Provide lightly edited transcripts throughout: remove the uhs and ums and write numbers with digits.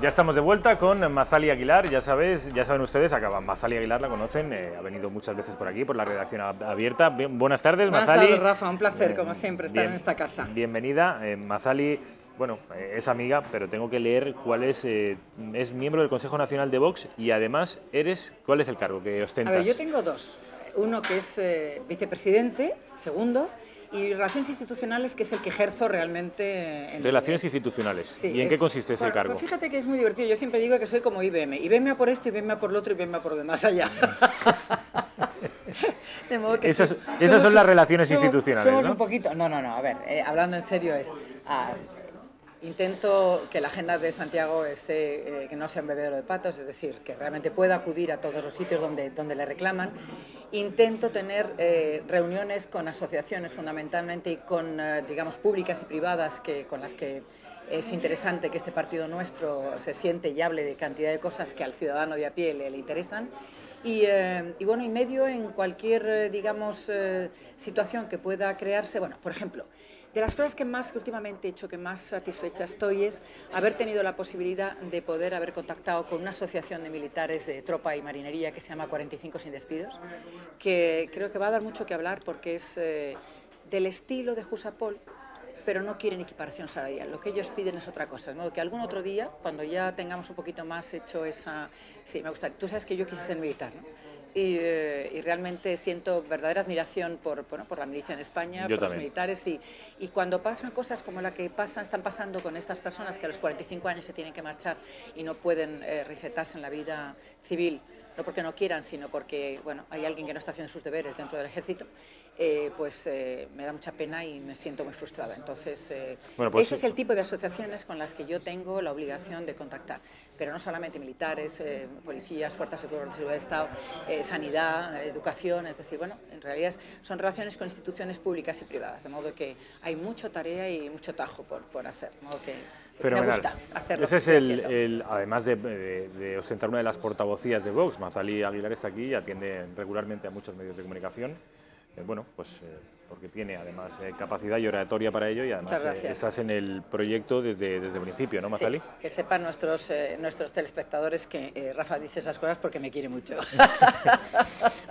Ya estamos de vuelta con Mazali Aguilar, ya saben ustedes, Mazali Aguilar la conocen, ha venido muchas veces por aquí, por la redacción abierta. Bien, buenas tardes, Mazali. Buenas tardes, Rafa, un placer, como siempre, estar en esta casa. Bienvenida, Mazali, bueno, es amiga, pero tengo que leer cuál es miembro del Consejo Nacional de Vox y además ¿cuál es el cargo que ostentas? A ver, yo tengo dos, uno que es vicepresidente, segundo, y Relaciones Institucionales, que es el que ejerzo realmente. Relaciones Institucionales. Sí, ¿y en qué consiste ese cargo? Pues fíjate que es muy divertido. Yo siempre digo que soy como IBM. IBM a por esto, IBM a por lo otro, IBM a por lo demás allá. De modo que esas son las relaciones institucionales, somos ¿no? Un poquito. No, a ver, hablando en serio intento que la agenda de Santiago esté, que no sea un bebedero de patos, es decir, que realmente pueda acudir a todos los sitios donde le reclaman. Intento tener reuniones con asociaciones fundamentalmente y con, digamos, públicas y privadas con las que es interesante que este partido nuestro se siente y hable de cantidad de cosas que al ciudadano de a pie le interesan. Y bueno, y medio en cualquier, digamos, situación que pueda crearse. Bueno, por ejemplo, de las cosas que últimamente he hecho, que más satisfecha estoy, es haber tenido la posibilidad de poder haber contactado con una asociación de militares de tropa y marinería que se llama 45 sin despidos, que creo que va a dar mucho que hablar porque es del estilo de Jusapol, pero no quieren equiparación salarial. Lo que ellos piden es otra cosa. De modo que algún otro día, cuando ya tengamos un poquito más hecho esa... Sí, me gustaría. Tú sabes que yo quise ser militar, ¿no? Y realmente siento verdadera admiración por la milicia en España, por los militares, y cuando pasan cosas como la que están pasando con estas personas que a los 45 años se tienen que marchar y no pueden reinsertarse en la vida civil, no porque no quieran, sino porque bueno, hay alguien que no está haciendo sus deberes dentro del ejército, pues me da mucha pena y me siento muy frustrada. Entonces, pues ese es el tipo de asociaciones con las que yo tengo la obligación de contactar, pero no solamente militares, policías, fuerzas de seguridad del Estado, sanidad, educación, es decir, bueno, en realidad son relaciones con instituciones públicas y privadas, de modo que hay mucha tarea y mucho tajo por hacer, de modo que me gusta hacerlo. Ese es además de ostentar una de las portavocías de Vox, Mazali Aguilar está aquí y atiende regularmente a muchos medios de comunicación. Bueno, pues porque tiene además capacidad y oratoria para ello y además estás en el proyecto desde el principio, ¿no, Mazali? Sí, que sepan nuestros telespectadores que Rafa dice esas cosas porque me quiere mucho.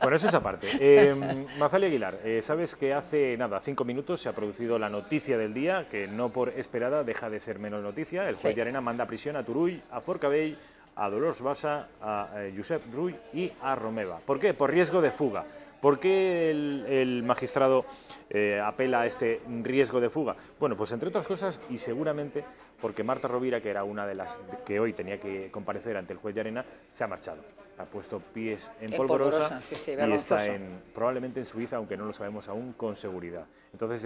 Bueno, eso es aparte. Mazali Aguilar, sabes que hace 5 minutos se ha producido la noticia del día, que no por esperada deja de ser menos noticia. El juez de Arena manda a prisión a Turull, a Forcadell, a Dolors Bassa, a Josep Rull y a Romeva. ¿Por qué? Por riesgo de fuga. ¿Por qué el magistrado apela a este riesgo de fuga? Bueno, pues entre otras cosas y seguramente porque Marta Rovira, que era una de las que hoy tenía que comparecer ante el juez de Arena, se ha marchado. Ha puesto pies en Polvorosa y está probablemente en Suiza, aunque no lo sabemos aún con seguridad. Entonces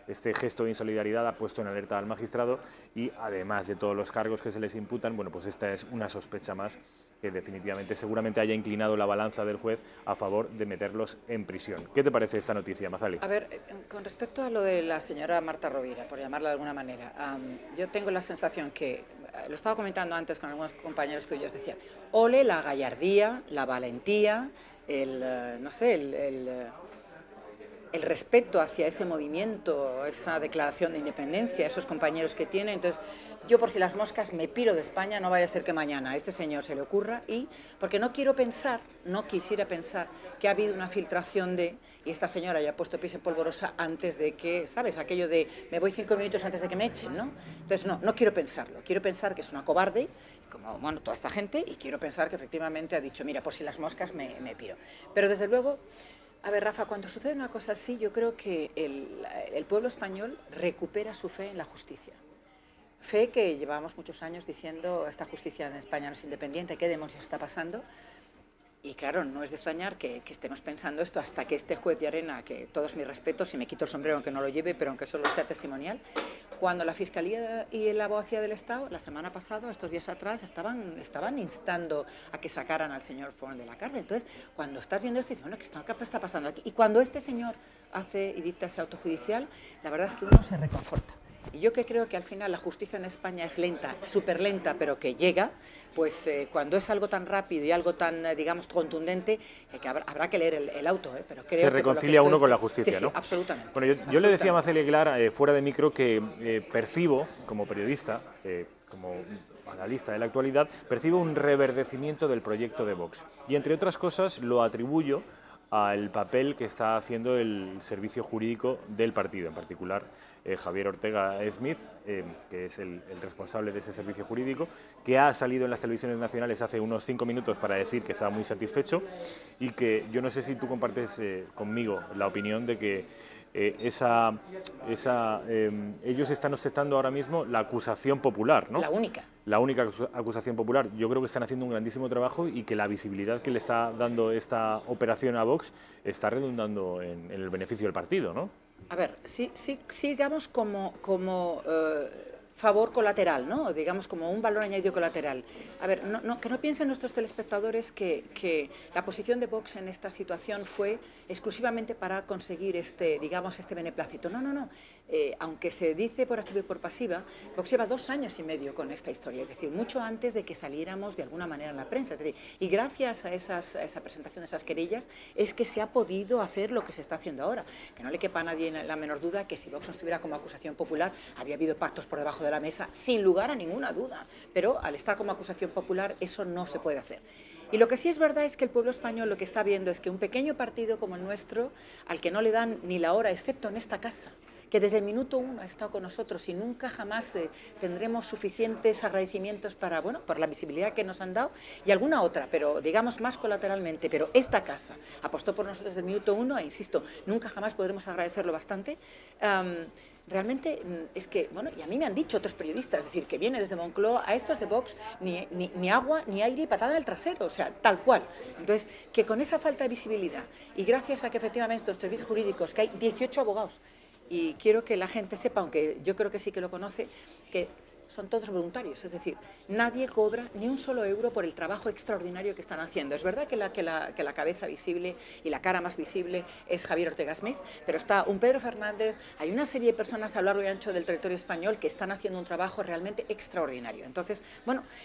este gesto de insolidaridad ha puesto en alerta al magistrado y además de todos los cargos que se les imputan, bueno, pues esta es una sospecha más que definitivamente seguramente haya inclinado la balanza del juez a favor de meterlos en prisión. ¿Qué te parece esta noticia, Mazali? A ver, con respecto a lo de la señora Marta Rovira, por llamarla de alguna manera, yo tengo la sensación que, lo estaba comentando antes con algunos compañeros tuyos, decía, ole la gallardía, la valentía, no sé, el respeto hacia ese movimiento, esa declaración de independencia, esos compañeros que tiene. Entonces, yo por si las moscas me piro de España, no vaya a ser que mañana a este señor se le ocurra, porque no quisiera pensar que ha habido una filtración y esta señora ya ha puesto pies en Polvorosa antes de que, ¿sabes? Aquello de me voy 5 minutos antes de que me echen, ¿no? Entonces, no quiero pensarlo, quiero pensar que es una cobarde, como, bueno, toda esta gente, y quiero pensar que efectivamente ha dicho, mira, por si las moscas me piro. Pero desde luego, a ver, Rafa, cuando sucede una cosa así, yo creo que el pueblo español recupera su fe en la justicia. Fe que llevamos muchos años diciendo esta justicia en España no es independiente, ¿qué demonios está pasando? Y claro, no es de extrañar que estemos pensando esto hasta que este juez de Arena, que todos mis respetos, y me quito el sombrero aunque no lo lleve, pero aunque solo sea testimonial, cuando la Fiscalía y la Abogacía del Estado, la semana pasada, estos días atrás, estaban instando a que sacaran al señor Forn de la cárcel. Entonces, cuando estás viendo esto, dices, bueno, ¿qué está pasando aquí? Y cuando este señor hace y dicta ese autojudicial, la verdad es que uno se reconforta. Y yo que creo que al final la justicia en España es lenta, súper lenta, pero que llega, pues cuando es algo tan rápido y algo tan, digamos, contundente, que habrá que leer el auto, pero creo se reconcilia uno con la justicia, sí, ¿no? Sí, absolutamente. Bueno, yo le decía a Mazali Aguilar, fuera de micro, que percibo, como periodista, como analista de la actualidad, percibe un reverdecimiento del proyecto de Vox. Y entre otras cosas lo atribuyo al papel que está haciendo el servicio jurídico del partido, en particular Javier Ortega Smith, que es el responsable de ese servicio jurídico, que ha salido en las televisiones nacionales hace unos 5 minutos para decir que estaba muy satisfecho y que yo no sé si tú compartes conmigo la opinión de que ellos están aceptando ahora mismo la acusación popular, ¿no? La única acusación popular. Yo creo que están haciendo un grandísimo trabajo y que la visibilidad que le está dando esta operación a Vox está redundando en el beneficio del partido, ¿no? A ver, sí digamos como favor colateral, ¿no? Digamos como un valor añadido colateral. A ver, que no piensen nuestros telespectadores que la posición de Vox en esta situación fue exclusivamente para conseguir este beneplácito. No. Aunque se dice por activa y por pasiva, Vox lleva 2 años y medio con esta historia, es decir, mucho antes de que saliéramos de alguna manera en la prensa. Es decir, y gracias a esa presentación de esas querellas es que se ha podido hacer lo que se está haciendo ahora. Que no le quepa a nadie la menor duda que si Vox no estuviera como acusación popular, había habido pactos por debajo de la mesa, sin lugar a ninguna duda. Pero al estar como acusación popular, eso no se puede hacer. Y lo que sí es verdad es que el pueblo español lo que está viendo es que un pequeño partido como el nuestro, al que no le dan ni la hora, excepto en esta casa, que desde el minuto 1 ha estado con nosotros y nunca jamás tendremos suficientes agradecimientos por la visibilidad que nos han dado y alguna otra, pero digamos más colateralmente, pero esta casa apostó por nosotros desde el minuto 1 e insisto, nunca jamás podremos agradecerlo bastante. Realmente es que, y a mí me han dicho otros periodistas, es decir, que viene desde Moncloa a estos de Vox ni agua, ni aire y patada en el trasero, o sea, tal cual. Entonces, que con esa falta de visibilidad y gracias a que efectivamente estos servicios jurídicos, que hay 18 abogados, y quiero que la gente sepa, aunque yo creo que sí que lo conoce, que son todos voluntarios, es decir, nadie cobra ni un solo euro por el trabajo extraordinario que están haciendo. Es verdad que la cabeza visible y la cara más visible es Javier Ortega Smith, pero está un Pedro Fernández, hay una serie de personas a lo largo y ancho del territorio español que están haciendo un trabajo realmente extraordinario. Entonces,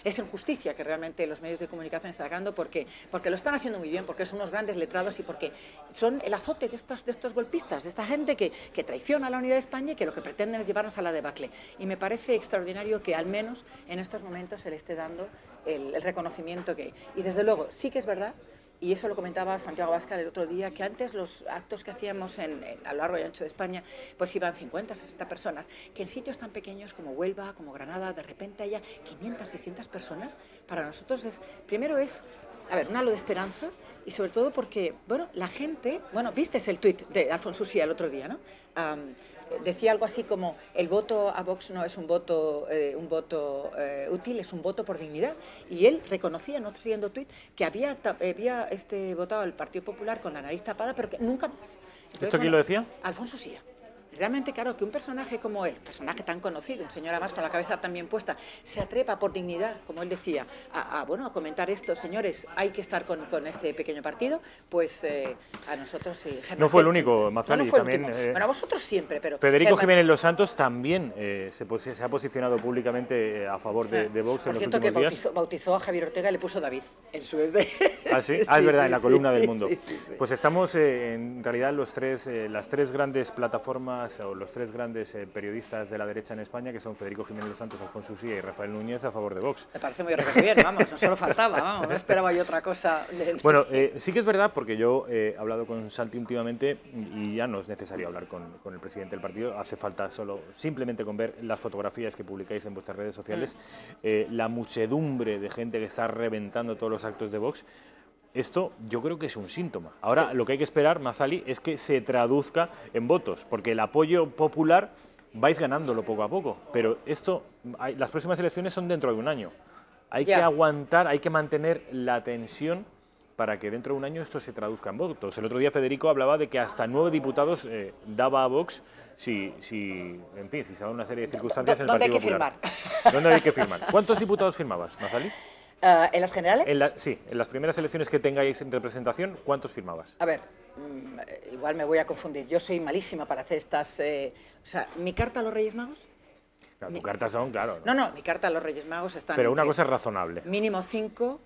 es injusticia que realmente los medios de comunicación estén sacando porque lo están haciendo muy bien, porque son unos grandes letrados y porque son el azote de estos golpistas, de esta gente que traiciona a la unidad de España y que lo que pretenden es llevarnos a la debacle. Y me parece extraordinario que al menos en estos momentos se le esté dando el reconocimiento que... Y desde luego, sí que es verdad, y eso lo comentaba Santiago Abascal el otro día, que antes los actos que hacíamos a lo largo y ancho de España, pues iban 50, 60 personas, que en sitios tan pequeños como Huelva, como Granada, de repente haya 500, 600 personas, para nosotros primero es un halo de esperanza y sobre todo porque, la gente, viste el tuit de Alfonso Uxía el otro día, ¿no? Decía algo así como el voto a Vox no es un voto útil, es un voto por dignidad. Y él reconocía, no siguiendo tuit, que había votado al Partido Popular con la nariz tapada, pero que nunca más. Entonces, ¿Esto quién lo decía? Alfonso Uxía. Realmente, claro, que un personaje como él, un personaje tan conocido, un señor además con la cabeza tan bien puesta, se atrepa por dignidad, como él decía, a comentar esto. Señores, hay que estar con este pequeño partido, pues a nosotros... no fue el único, Mazzali. No fue también, el último. A vosotros siempre, pero... Federico Jiménez Los Santos también se ha posicionado públicamente a favor de Vox en los últimos días. Por cierto, que bautizó a Javier Ortega y le puso David en su... ¿Ah, sí? Es verdad, en la columna del Mundo. Sí. Pues estamos en realidad las tres grandes plataformas o los tres grandes periodistas de la derecha en España, que son Federico Jiménez Los Santos, Alfonso Uxía y Rafael Núñez, a favor de Vox. Me parece muy bien, no solo faltaba, no esperaba yo otra cosa. Bueno, sí que es verdad, porque yo he hablado con Santi últimamente y ya no es necesario hablar con el presidente del partido, hace falta simplemente con ver las fotografías que publicáis en vuestras redes sociales, la muchedumbre de gente que está reventando todos los actos de Vox. Esto yo creo que es un síntoma. Ahora lo que hay que esperar, Mazzali, es que se traduzca en votos, porque el apoyo popular vais ganándolo poco a poco, pero las próximas elecciones son dentro de un año. Hay que aguantar, hay que mantener la tensión para que dentro de un año esto se traduzca en votos. El otro día Federico hablaba de que hasta 9 diputados daba a Vox si se da una serie de circunstancias en el Partido Popular. ¿Dónde hay que firmar? ¿Cuántos diputados firmabas, Mazzali? ¿En las generales? Sí, en las primeras elecciones que tengáis en representación, ¿cuántos firmabas? A ver, igual me voy a confundir. Yo soy malísima para hacer estas... ¿mi carta a los Reyes Magos? Claro, tu carta son, claro. No, mi carta a los Reyes Magos está... Pero una cosa es razonable. Mínimo 5,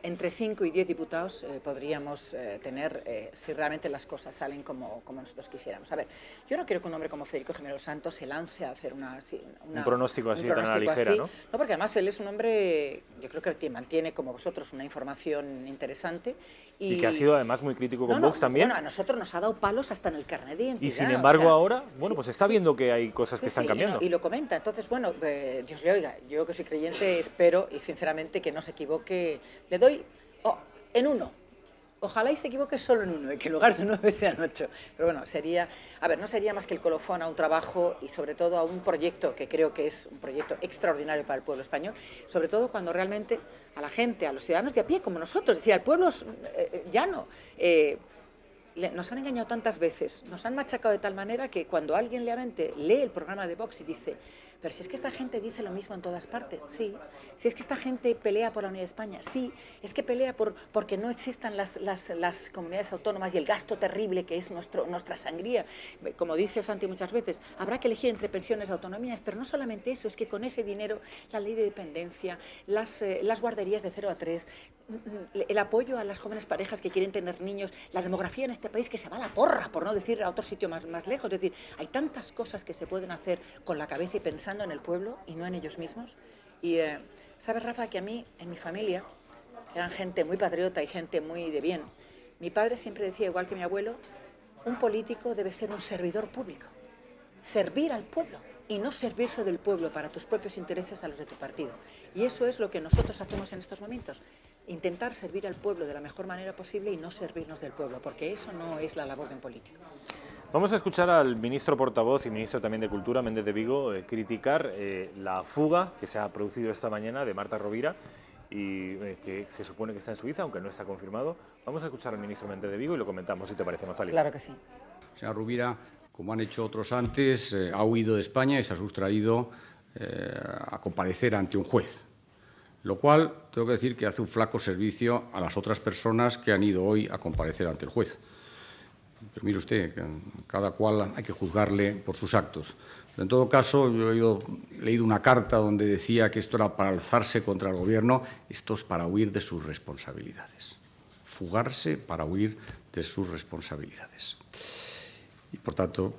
entre 5 y 10 diputados podríamos tener si realmente las cosas salen como nosotros quisiéramos. A ver, yo no quiero que un hombre como Federico Jiménez Santos se lance a hacer un pronóstico así tan a la ligera, ¿no? No, porque además él es un hombre, yo creo que mantiene como vosotros una información interesante. Y que ha sido además muy crítico con Vox también. Bueno, a nosotros nos ha dado palos hasta en el carnet de identidad. Y sin embargo ahora, bueno, pues está viendo que hay cosas que están cambiando. Y lo comenta. Entonces, bueno, Dios le oiga. Yo que soy creyente espero y sinceramente que no se equivoque. Le doy en 1. Ojalá y se equivoque solo en 1 y que en lugar de 9 sean 8. Pero bueno, no sería más que el colofón a un trabajo y sobre todo a un proyecto que creo que es un proyecto extraordinario para el pueblo español, sobre todo cuando realmente a la gente, a los ciudadanos de a pie como nosotros, es decir, al pueblo llano, nos han engañado tantas veces, nos han machacado de tal manera que cuando alguien realmente lee el programa de Vox y dice, pero si es que esta gente dice lo mismo en todas partes, sí. Si es que esta gente pelea por la unidad de España, sí. Es que pelea porque no existan las comunidades autónomas y el gasto terrible que es nuestra sangría. Como dice Santi muchas veces, habrá que elegir entre pensiones y autonomías, pero no solamente eso, es que con ese dinero la ley de dependencia, las guarderías de 0 a 3, el apoyo a las jóvenes parejas que quieren tener niños, la demografía en este país que se va a la porra, por no decir a otro sitio más lejos. Es decir, hay tantas cosas que se pueden hacer con la cabeza y pensando en el pueblo y no en ellos mismos. Y sabes, Rafa, que a mí, en mi familia, eran gente muy patriota y gente muy de bien. Mi padre siempre decía, igual que mi abuelo, un político debe ser un servidor público, servir al pueblo y no servirse del pueblo para tus propios intereses a los de tu partido. Y eso es lo que nosotros hacemos en estos momentos, intentar servir al pueblo de la mejor manera posible y no servirnos del pueblo, porque eso no es la labor de un político. Vamos a escuchar al ministro portavoz y ministro también de Cultura, Méndez de Vigo, criticar la fuga que se ha producido esta mañana de Marta Rovira y que se supone que está en Suiza, aunque no está confirmado. Vamos a escuchar al ministro Méndez de Vigo y lo comentamos, si te parece, Mazali. Claro que sí. Señora Rovira, como han hecho otros antes, ha huido de España y se ha sustraído a comparecer ante un juez, lo cual tengo que decir que hace un flaco servicio a las otras personas que han ido hoy a comparecer ante el juez. Pero mire usted, cada cual hay que juzgarle por sus actos. Pero en todo caso, yo he leído una carta donde decía que esto era para alzarse contra el Gobierno, esto es para huir de sus responsabilidades. Fugarse para huir de sus responsabilidades. Y, por tanto,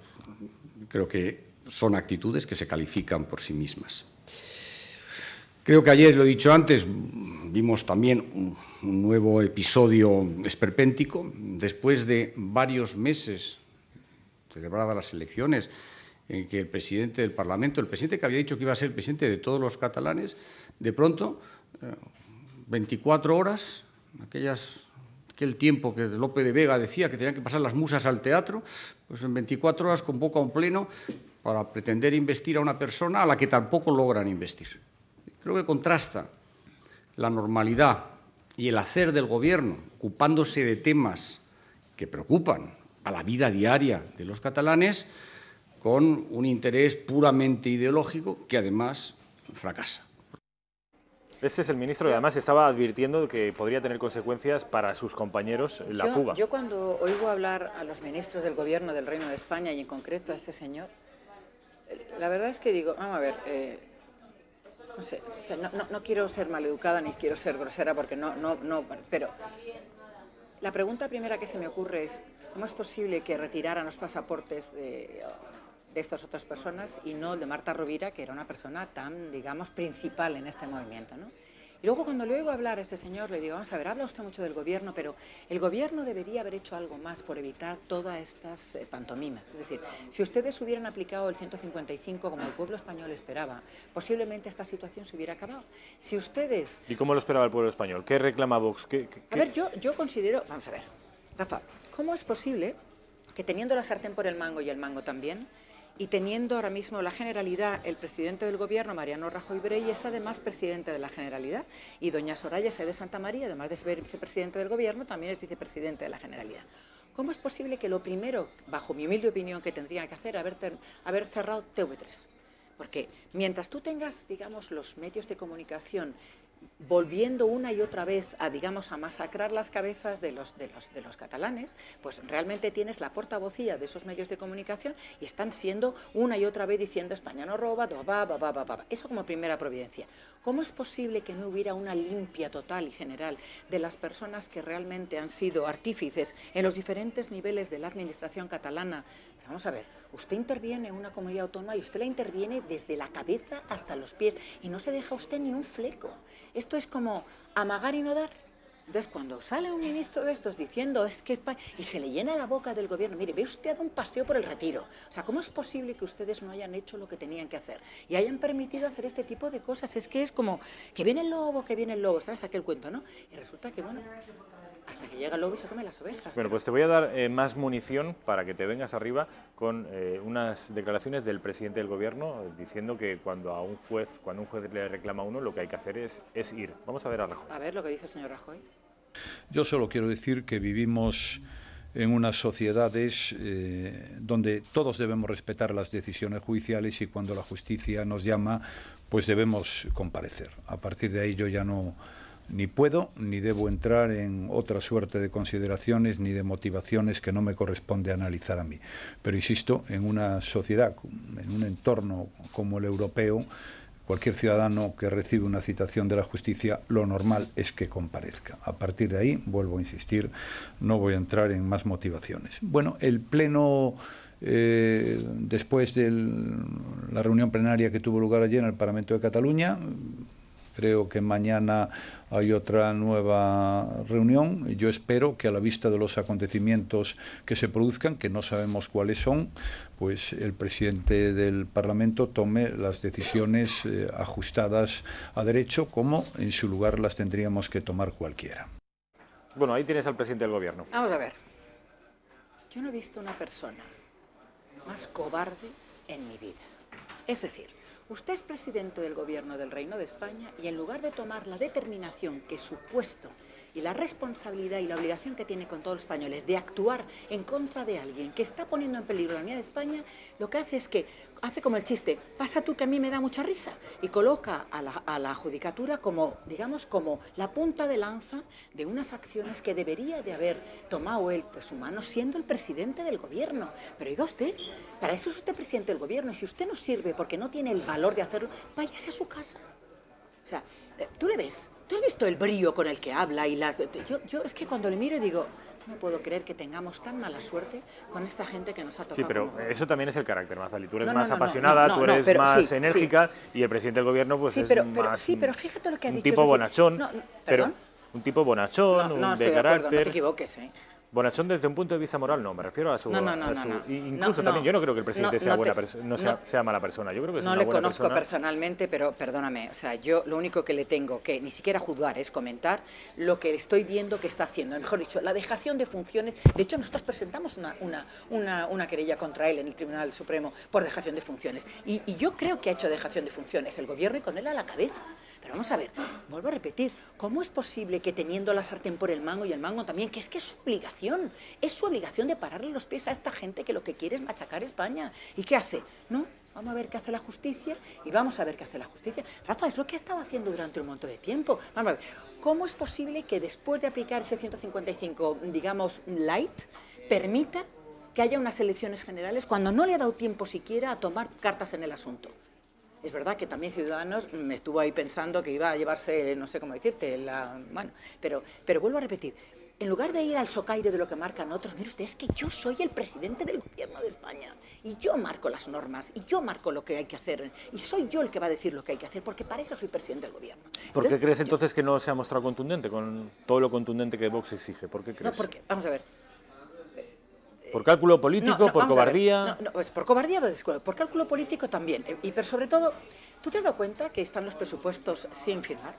creo que son actitudes que se califican por sí mismas. Creo que ayer, lo he dicho antes, vimos también un nuevo episodio esperpéntico. Después de varios meses celebradas las elecciones, en que el presidente del Parlamento, el presidente que había dicho que iba a ser el presidente de todos los catalanes, de pronto, 24 horas, aquel tiempo que Lope de Vega decía que tenían que pasar las musas al teatro, pues en 24 horas convoca un pleno para pretender investir a una persona a la que tampoco logran investir. Creo que contrasta la normalidad y el hacer del Gobierno ocupándose de temas que preocupan a la vida diaria de los catalanes con un interés puramente ideológico que además fracasa. Este es el ministro y además estaba advirtiendo que podría tener consecuencias para sus compañeros la fuga. Yo cuando oigo hablar a los ministros del Gobierno del Reino de España y en concreto a este señor, la verdad es que digo, vamos a ver, no sé, es que no quiero ser maleducada ni quiero ser grosera porque pero la pregunta primera que se me ocurre es, ¿cómo es posible que retiraran los pasaportes de estas otras personas y no el de Marta Rovira, que era una persona tan, digamos, principal en este movimiento, ¿no? Y luego cuando le oigo hablar a este señor, le digo, vamos a ver, habla usted mucho del Gobierno, pero el Gobierno debería haber hecho algo más por evitar todas estas pantomimas. Es decir, si ustedes hubieran aplicado el 155 como el pueblo español esperaba, posiblemente esta situación se hubiera acabado. Si ustedes... ¿Y cómo lo esperaba el pueblo español? ¿Qué reclama Vox? A ver, yo considero... Vamos a ver, Rafa, ¿cómo es posible que teniendo la sartén por el mango y el mango también, y teniendo ahora mismo la Generalidad, el presidente del Gobierno, Mariano Rajoy Brey, es además presidente de la Generalidad, y doña Soraya Sáez de Santa María, además de ser vicepresidente del Gobierno, también es vicepresidente de la Generalidad? ¿Cómo es posible que lo primero, bajo mi humilde opinión, que tendrían que hacer haber cerrado TV3? Porque mientras tú tengas, digamos, los medios de comunicación volviendo una y otra vez a, digamos, a masacrar las cabezas de los catalanes, pues realmente tienes la portavocía de esos medios de comunicación y están siendo una y otra vez diciendo España no roba, eso como primera providencia. ¿Cómo es posible que no hubiera una limpia total y general de las personas que realmente han sido artífices en los diferentes niveles de la administración catalana? Pero vamos a ver, usted interviene en una comunidad autónoma y usted la interviene desde la cabeza hasta los pies y no se deja usted ni un fleco. Esto es como amagar y no dar. Entonces, cuando sale un ministro de estos diciendo es que y se le llena la boca del gobierno, mire, ve usted a dar un paseo por el Retiro. O sea, ¿cómo es posible que ustedes no hayan hecho lo que tenían que hacer y hayan permitido hacer este tipo de cosas? Es que es como que viene el lobo, ¿sabes aquel cuento, no? Y resulta que, bueno, hasta que llega el lobo y se come las ovejas. Bueno, pues te voy a dar más munición para que te vengas arriba con unas declaraciones del presidente del gobierno diciendo que cuando un juez le reclama a uno, lo que hay que hacer es ir. Vamos a ver a Rajoy. A ver lo que dice el señor Rajoy. Yo solo quiero decir que vivimos en unas sociedades donde todos debemos respetar las decisiones judiciales y cuando la justicia nos llama, pues debemos comparecer. A partir de ahí yo ya no ni puedo ni debo entrar en otra suerte de consideraciones ni de motivaciones que no me corresponde analizar a mí. Pero insisto, en una sociedad, en un entorno como el europeo, cualquier ciudadano que recibe una citación de la justicia, lo normal es que comparezca. A partir de ahí, vuelvo a insistir, no voy a entrar en más motivaciones. Bueno, el Pleno, después de la reunión plenaria que tuvo lugar ayer en el Parlamento de Cataluña, creo que mañana hay otra nueva reunión. Yo espero que a la vista de los acontecimientos que se produzcan, que no sabemos cuáles son, pues el presidente del Parlamento tome las decisiones ajustadas a derecho, como en su lugar las tendríamos que tomar cualquiera. Bueno, ahí tienes al presidente del gobierno. Vamos a ver. Yo no he visto una persona más cobarde en mi vida. Es decir, usted es presidente del Gobierno del Reino de España y en lugar de tomar la determinación que su puesto y la responsabilidad y la obligación que tiene con todos los españoles de actuar en contra de alguien que está poniendo en peligro la unidad de España, lo que hace es que hace como el chiste, pasa tú que a mí me da mucha risa, y coloca a la judicatura como, digamos, como la punta de lanza de unas acciones que debería de haber tomado él de su mano siendo el presidente del gobierno. Pero oiga usted, para eso es usted presidente del gobierno y si usted no sirve porque no tiene el valor de hacerlo, váyase a su casa. O sea, tú le ves, tú has visto el brío con el que habla y yo es que cuando le miro digo, no puedo creer que tengamos tan mala suerte con esta gente que nos ha tocado. Sí, pero como... eso también es el carácter, Mazali. Tú eres más apasionada, tú eres más enérgica y el presidente del gobierno pues es más... Sí, pero fíjate lo que ha dicho. Un tipo bonachón, ¿perdón? Un tipo bonachón, no, de carácter... No te equivoques, ¿eh? Bonachón desde un punto de vista moral, no, me refiero a su... Incluso también, yo no creo que el presidente sea mala persona, yo creo que es una buena persona. No le conozco personalmente, pero perdóname, o sea, yo lo único que le tengo que ni siquiera juzgar es comentar lo que estoy viendo que está haciendo, mejor dicho, la dejación de funciones. De hecho, nosotros presentamos una querella contra él en el Tribunal Supremo por dejación de funciones. Y yo creo que ha hecho dejación de funciones el gobierno y con él a la cabeza. Pero vamos a ver, vuelvo a repetir, ¿cómo es posible que teniendo la sartén por el mango y el mango también, que es su obligación de pararle los pies a esta gente que lo que quiere es machacar España? ¿Y qué hace? No, vamos a ver qué hace la justicia y vamos a ver qué hace la justicia. Rafa, es lo que ha estado haciendo durante un montón de tiempo. Vamos a ver, ¿cómo es posible que después de aplicar ese 155, digamos, light, permita que haya unas elecciones generales cuando no le ha dado tiempo siquiera a tomar cartas en el asunto? Es verdad que también Ciudadanos me estuvo ahí pensando que iba a llevarse, no sé cómo decirte, bueno, pero vuelvo a repetir, en lugar de ir al socaire de lo que marcan otros, mire usted, es que yo soy el presidente del gobierno de España y yo marco las normas y yo marco lo que hay que hacer y soy yo el que va a decir lo que hay que hacer porque para eso soy presidente del gobierno. ¿Por qué crees entonces que no se ha mostrado contundente con todo lo contundente que Vox exige? ¿Por qué crees? No, porque, vamos a ver. ¿Por cálculo político, por cobardía? No, pues por cobardía, por cálculo político también. Pero sobre todo, ¿tú te has dado cuenta que están los presupuestos sin firmar?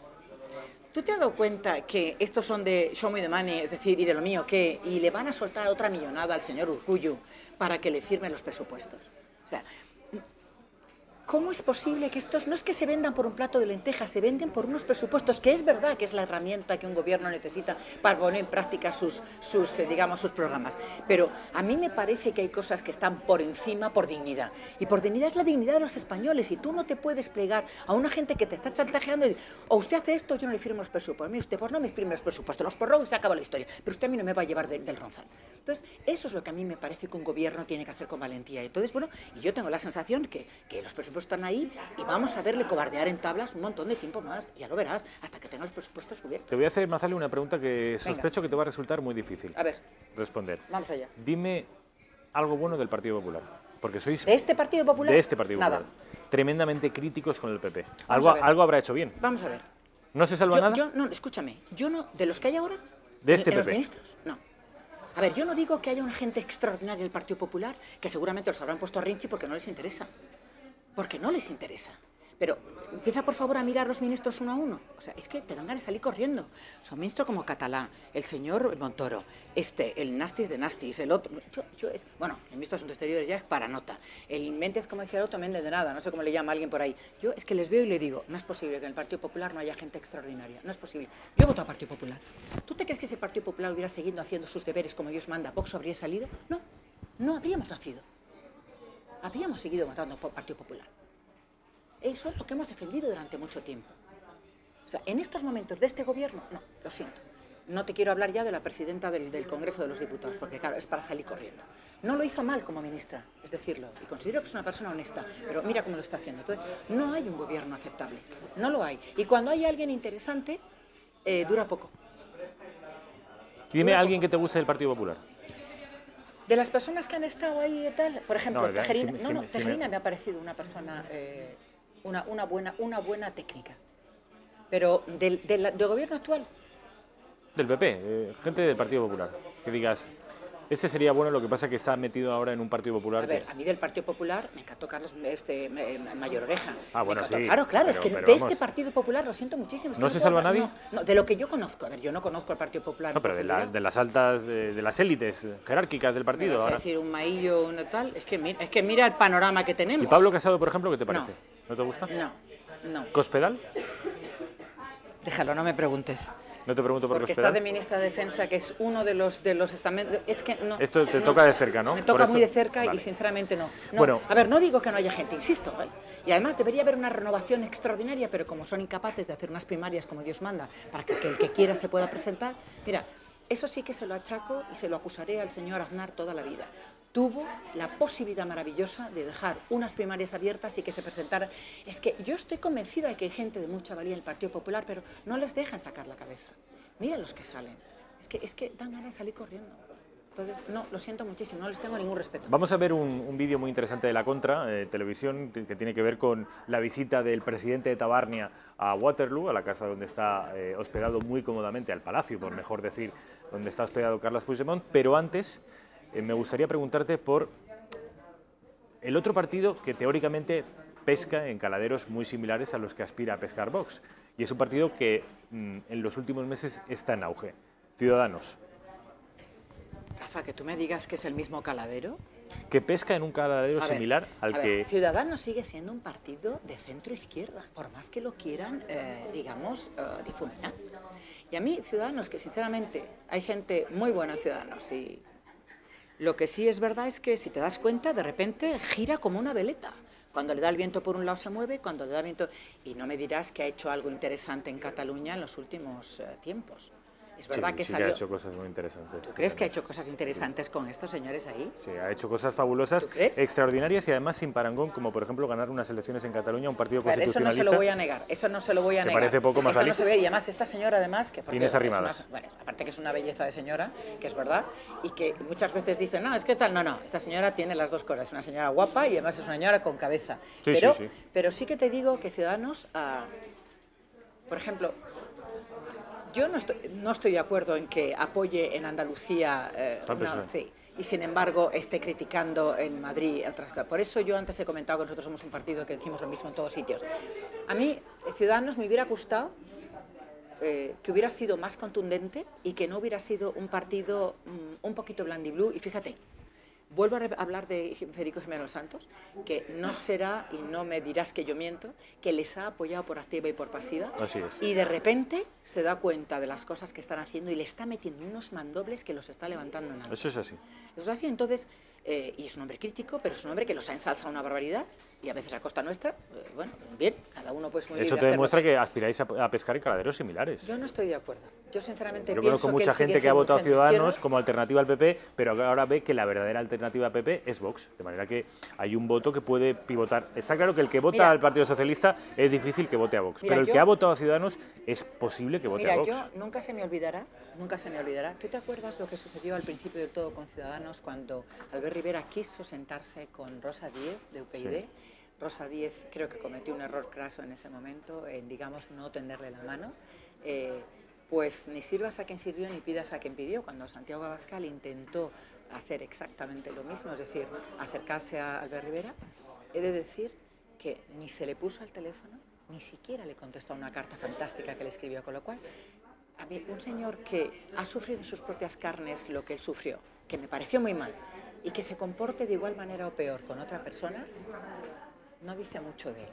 ¿Tú te has dado cuenta que estos son de show me the money, es decir, y de lo mío qué? Y le van a soltar otra millonada al señor Urkullu para que le firmen los presupuestos. O sea, ¿cómo es posible que estos no es que se vendan por un plato de lentejas, se venden por unos presupuestos, que es verdad que es la herramienta que un gobierno necesita para poner en práctica sus programas? Pero a mí me parece que hay cosas que están por encima por dignidad. Y por dignidad es la dignidad de los españoles. Y tú no te puedes plegar a una gente que te está chantajeando y decir, o usted hace esto, yo no le firmo los presupuestos. Mire usted, pues no me firme los presupuestos, los prorrogo y se acaba la historia. Pero usted a mí no me va a llevar del ronzal. Entonces, eso es lo que a mí me parece que un gobierno tiene que hacer con valentía. Entonces, bueno, y yo tengo la sensación que los presupuestos están ahí y vamos a verle cobardear en tablas un montón de tiempo más, ya lo verás, hasta que tenga los presupuestos cubiertos. Te voy a hacer, Mazali, una pregunta que sospecho que te va a resultar muy difícil. A ver. Responder. Vamos allá. Dime algo bueno del Partido Popular, porque sois... ¿De este Partido Popular? De este Partido Popular. Nada. Tremendamente críticos con el PP. Algo habrá hecho bien. Vamos a ver. ¿No se salva nada? No, escúchame, yo no, de los que hay ahora, de este PP. Los ministros, no. A ver, yo no digo que haya una gente extraordinaria del Partido Popular, que seguramente los habrán puesto a Rinchi porque no les interesa. Porque no les interesa. Pero empieza, por favor, a mirar los ministros uno a uno. O sea, es que te dan ganas de salir corriendo. Son ministros como Catalá, el señor Montoro, el Nastis de Nastis, el otro... Bueno, el ministro de Asuntos Exteriores ya es para nota. El Méndez, como decía el otro, Méndez de nada, no sé cómo le llama a alguien por ahí. Yo es que les veo y le digo, no es posible que en el Partido Popular no haya gente extraordinaria. No es posible. Yo voto al Partido Popular. ¿Tú te crees que si el Partido Popular hubiera seguido haciendo sus deberes como Dios manda, Vox habría salido? No, no habríamos nacido. Habríamos seguido votando por el Partido Popular. Eso es lo que hemos defendido durante mucho tiempo. O sea, en estos momentos de este gobierno, no, lo siento. No te quiero hablar ya de la presidenta del Congreso de los Diputados, porque claro, es para salir corriendo. No lo hizo mal como ministra, es decirlo, y considero que es una persona honesta, pero mira cómo lo está haciendo. Entonces, no hay un gobierno aceptable, no lo hay. Y cuando hay alguien interesante, dura poco. Dime a alguien que te guste del Partido Popular. De las personas que han estado ahí y tal, por ejemplo, Tejerina me ha parecido una persona... Una buena técnica. Pero del gobierno actual. Del PP, gente del Partido Popular. Que digas, ese sería bueno, lo que pasa es que está metido ahora en un Partido Popular. A ver, a mí del Partido Popular me encantó Carlos Mayor Oreja. Ah, bueno, sí. Claro, es que de este Partido Popular lo siento muchísimo. ¿No se salva nadie? No, de lo que yo conozco. A ver, yo no conozco el Partido Popular. No, pero de las altas, de las élites jerárquicas del partido. ¿Me vas a decir un Maillo, un tal? Es que mira el panorama que tenemos. ¿Y Pablo Casado, por ejemplo, qué te parece? ¿No te gusta? No. ¿Cospedal? Déjalo, no me preguntes. No te pregunto por porque Cospedal. Está de ministra de Defensa, que es uno de los estamentos... Es que no. Esto te toca de cerca, ¿no? Me toca muy de cerca y sinceramente no. Bueno, a ver, no digo que no haya gente, insisto. Y además debería haber una renovación extraordinaria, pero como son incapaces de hacer unas primarias como Dios manda, para que el que quiera se pueda presentar, mira, eso sí que se lo achaco y se lo acusaré al señor Aznar toda la vida. Tuvo la posibilidad maravillosa de dejar unas primarias abiertas y que se presentara. Es que yo estoy convencida de que hay gente de mucha valía en el Partido Popular, pero no les dejan sacar la cabeza. Mira los que salen. Es que dan ganas de salir corriendo. Entonces, no, lo siento muchísimo, no les tengo ningún respeto. Vamos a ver un vídeo muy interesante de La Contra, televisión, que tiene que ver con la visita del presidente de Tabarnia a Waterloo, a la casa donde está hospedado muy cómodamente, al palacio, por mejor decir, donde está hospedado Carles Puigdemont, pero antes... me gustaría preguntarte por el otro partido que teóricamente pesca en caladeros muy similares a los que aspira a pescar Vox. Y es un partido que en los últimos meses está en auge. Ciudadanos. Rafa, que tú me digas que es el mismo caladero. Que pesca en un caladero similar al que... Ciudadanos sigue siendo un partido de centro-izquierda, por más que lo quieran, difuminar. Y a mí, Ciudadanos, que sinceramente hay gente muy buena en Ciudadanos y... Lo que sí es verdad es que, si te das cuenta, de repente gira como una veleta. Cuando le da el viento por un lado se mueve, cuando le da el viento... Y no me dirás que ha hecho algo interesante en Cataluña en los últimos tiempos. Es verdad que salió... que ha hecho cosas muy interesantes. ¿Tú crees que ha hecho cosas interesantes con estos señores ahí? Sí, ha hecho cosas fabulosas, extraordinarias y además sin parangón, como por ejemplo ganar unas elecciones en Cataluña, un partido constitucionalista. Eso no se lo voy a negar, eso no se lo voy a negar. ¿Te parece poco más no se ve, y además esta señora, además, que Inés Arrimadas. bueno, aparte que es una belleza de señora, que es verdad, y que muchas veces dicen, no, es que tal, no, esta señora tiene las dos cosas, es una señora guapa y además es una señora con cabeza. Sí, pero sí que te digo que Ciudadanos, por ejemplo... Yo no estoy de acuerdo en que apoye en Andalucía, y sin embargo esté criticando en Madrid otras cosas. Por eso yo antes he comentado que nosotros somos un partido que decimos lo mismo en todos sitios. A mí, Ciudadanos, me hubiera gustado que hubiera sido más contundente y que no hubiera sido un partido un poquito blandiblue. Y fíjate, Vuelvo a hablar de Federico Jiménez Los Santos, que no será, y no me dirás que yo miento, que les ha apoyado por activa y por pasiva. Así es. Y de repente se da cuenta de las cosas que están haciendo y le está metiendo unos mandobles que los está levantando en alto. Eso es así. Eso es así, entonces, y es un hombre crítico, pero es un hombre que los ha ensalzado una barbaridad, y a veces a costa nuestra. Bueno, bien, cada uno pues muy bien. Eso te demuestra que aspiráis a pescar en caladeros similares. Yo no estoy de acuerdo. Yo sinceramente Yo pienso conozco que mucha gente que ha votado a Ciudadanos como alternativa al PP, pero ahora ve que la verdadera alternativa al PP es Vox, de manera que hay un voto que puede pivotar. Está claro que el que vota al Partido Socialista es difícil que vote a Vox, pero el que ha votado a Ciudadanos es posible que vote a Vox. Yo nunca se me olvidará. ¿Tú te acuerdas lo que sucedió al principio de todo con Ciudadanos cuando Albert Rivera quiso sentarse con Rosa Díez de UPyD? Sí. Rosa Díez creo que cometió un error craso en ese momento, en, digamos, no tenderle la mano. Pues ni sirvas a quien sirvió ni pidas a quien pidió. Cuando Santiago Abascal intentó hacer exactamente lo mismo, es decir, acercarse a Albert Rivera, he de decir que ni se le puso al teléfono, ni siquiera le contestó a una carta fantástica que le escribió, con lo cual, a mí, un señor que ha sufrido en sus propias carnes lo que él sufrió, que me pareció muy mal, y que se comporte de igual manera o peor con otra persona, no dice mucho de él.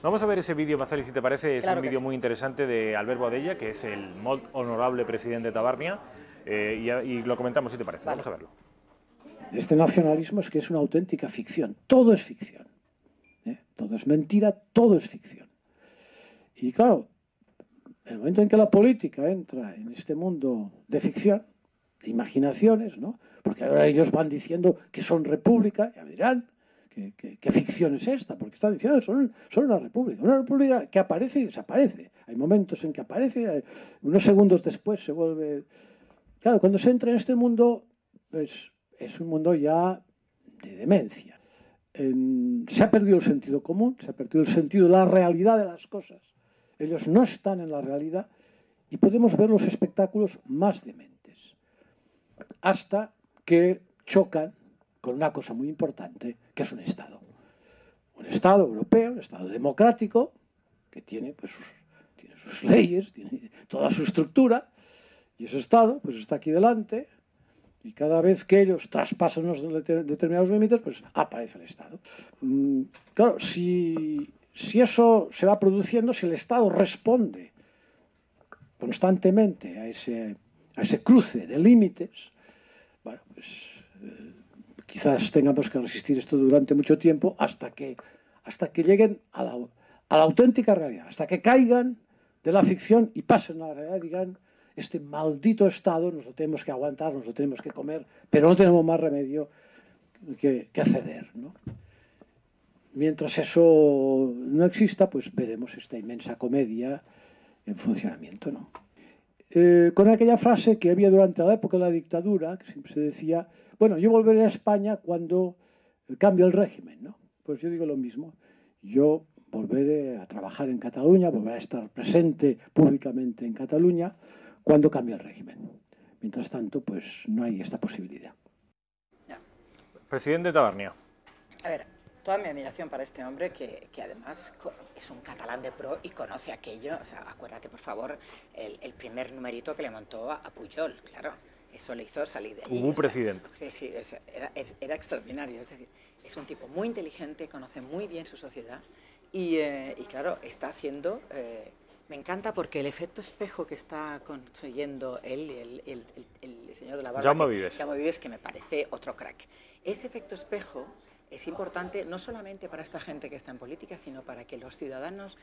Vamos a ver ese vídeo, Mazali, si te parece. Es claro un vídeo sí. Muy interesante de Albert Boadella, que es el molt honorable presidente de Tabarnia, y lo comentamos, si te parece. Vale. Vamos a verlo. Este nacionalismo es que es una auténtica ficción. Todo es ficción. Todo es mentira, todo es ficción. Y claro, el momento en que la política entra en este mundo de ficción, de imaginaciones, ¿no? Porque ahora ellos van diciendo que son república, ya me dirán, ¿qué ficción es esta? Porque están diciendo que son una república que aparece y desaparece. Hay momentos en que aparece, unos segundos después se vuelve... Claro, cuando se entra en este mundo, pues es un mundo ya de demencia. Se ha perdido el sentido común, se ha perdido el sentido de la realidad de las cosas. Ellos no están en la realidad y podemos ver los espectáculos más dementes. Hasta que chocan con una cosa muy importante, que es un Estado. Un Estado europeo, un Estado democrático, que tiene, pues, tiene sus leyes, tiene toda su estructura, y ese Estado pues, está aquí delante, y cada vez que ellos traspasan unos determinados límites, pues aparece el Estado. Claro, si eso se va produciendo, si el Estado responde constantemente a ese cruce de límites, bueno, pues quizás tengamos que resistir esto durante mucho tiempo hasta que lleguen a la auténtica realidad, hasta que caigan de la ficción y pasen a la realidad y digan: este maldito Estado nos lo tenemos que aguantar, nos lo tenemos que comer, pero no tenemos más remedio que ceder, ¿no? Mientras eso no exista, pues veremos esta inmensa comedia en funcionamiento, ¿no? Con aquella frase que había durante la época de la dictadura, que siempre se decía: bueno, yo volveré a España cuando cambie el régimen, ¿no? Pues yo digo lo mismo. Yo volveré a trabajar en Cataluña, volveré a estar presente públicamente en Cataluña cuando cambie el régimen. Mientras tanto, pues no hay esta posibilidad. Presidente de Tabarnia. A ver, toda mi admiración para este hombre que además es un catalán de pro y conoce aquello. O sea, acuérdate, por favor, el primer numerito que le montó a Pujol, claro. Eso le hizo salir de allí. Hubo un presidente. Sí, era extraordinario. Es decir, es un tipo muy inteligente, conoce muy bien su sociedad y claro, está haciendo... me encanta porque el efecto espejo que está consiguiendo él, el señor de la barba, Jaume Vives, que me parece otro crack. Ese efecto espejo es importante no solamente para esta gente que está en política, sino para que los ciudadanos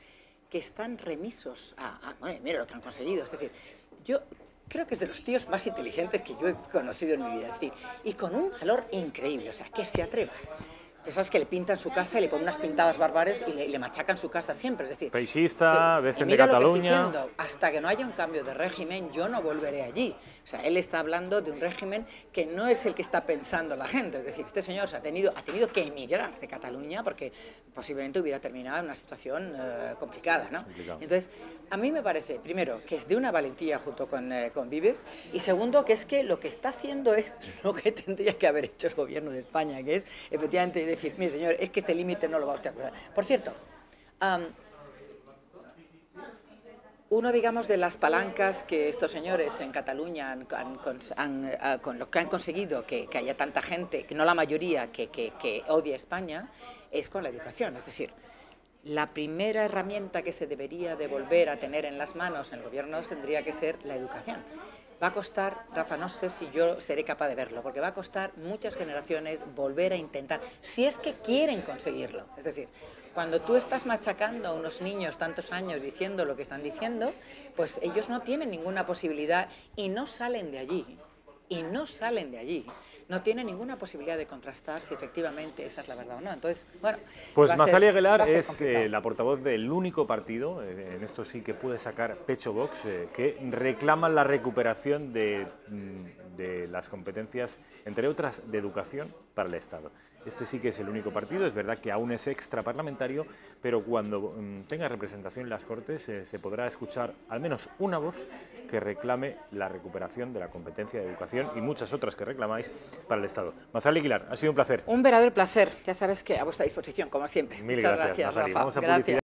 que están remisos bueno, mira lo que han conseguido. Es decir, yo creo que es de los tíos más inteligentes que yo he conocido en mi vida. Es decir, y con un valor increíble, o sea, que se atreva. Tú sabes que le pintan su casa y le ponen unas pintadas bárbaras y le machacan su casa siempre, es decir... Feixista, sí, de Cataluña... Diciendo, hasta que no haya un cambio de régimen, yo no volveré allí. O sea, él está hablando de un régimen que no es el que está pensando la gente. Es decir, este señor ha tenido que emigrar de Cataluña porque posiblemente hubiera terminado en una situación complicada, ¿no? Entonces, a mí me parece, primero, que es de una valentía junto con Vives, y segundo, que es que lo que está haciendo es lo que tendría que haber hecho el gobierno de España, que es, efectivamente, decir: mire, señor, es que este límite no lo va usted a cruzar. Por cierto, Uno, digamos, de las palancas que estos señores en Cataluña con lo que han conseguido que haya tanta gente, que no la mayoría, que odia España, es con la educación. Es decir, la primera herramienta que se debería de volver a tener en las manos en el gobierno tendría que ser la educación. Va a costar, Rafa, no sé si yo seré capaz de verlo, porque va a costar muchas generaciones volver a intentar, si es que quieren conseguirlo. Es decir, cuando tú estás machacando a unos niños tantos años diciendo lo que están diciendo, pues ellos no tienen ninguna posibilidad y no salen de allí. Y no salen de allí. No tienen ninguna posibilidad de contrastar si efectivamente esa es la verdad o no. Entonces, bueno... Pues Mazalia Aguilar es la portavoz del único partido, en esto sí que puede sacar pecho Vox, que reclama la recuperación de las competencias, entre otras, de educación para el Estado. Este sí que es el único partido, es verdad que aún es extraparlamentario, pero cuando tenga representación en las Cortes se podrá escuchar al menos una voz que reclame la recuperación de la competencia de educación y muchas otras que reclamáis para el Estado. Mazalia Aguilar, ha sido un placer. Un verdadero placer. Ya sabes que a vuestra disposición, como siempre. Mil Muchas gracias, gracias, Mazalia. Rafa. Vamos a Gracias.